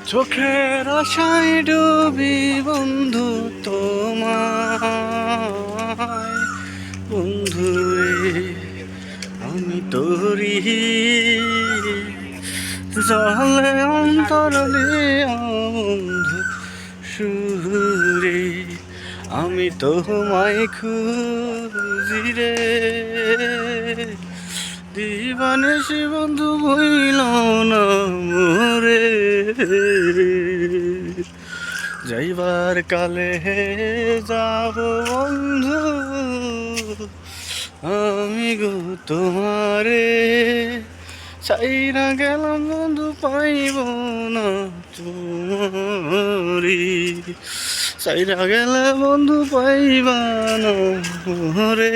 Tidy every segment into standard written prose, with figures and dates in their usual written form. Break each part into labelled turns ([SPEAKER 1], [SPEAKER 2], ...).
[SPEAKER 1] চোখের আশায় ডুবি বন্ধু তোমায়, বন্ধু রে আমি তোরি জলে অন্তরলে বন্ধু সুরে আমি তোমায় খুঁজি রে দিবানিশি বন্ধু বইল না মোরে যাইবার কালে যাব বন্ধু আমি গো তোমারে চাইরা গেলাম বন্ধু পাইব না তোমারি চাইরা গেলে বন্ধু পাইবা না মোরে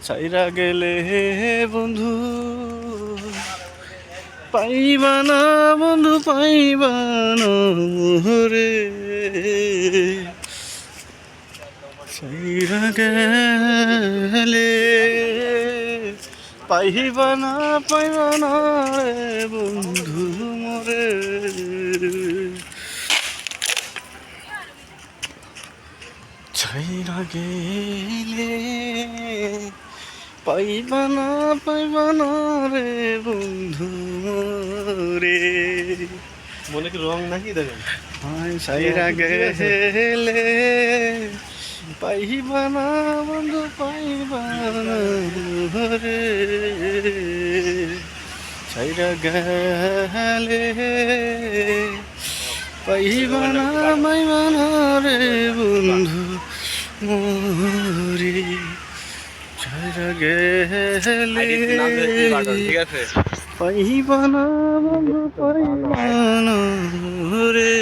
[SPEAKER 1] চাইরা গেলে বন্ধু পাইবা না বন্ধু পাইবা না মোরে চাইরা গেলে পাইবা না রে বন্ধু মোরে চাইরা গেলে পাইবা না রে বন্ধু রে
[SPEAKER 2] মনে কি রং নাকি দেখেন
[SPEAKER 1] চাইরা গেলে পাইবা না বন্ধু পাইবা না রে চাইরা গেলে পাইবা না রে বন্ধু মোরে চাইরা গেলে
[SPEAKER 2] ঠিক আছে
[SPEAKER 1] পাইবা না বন্ধু পাইবা না রে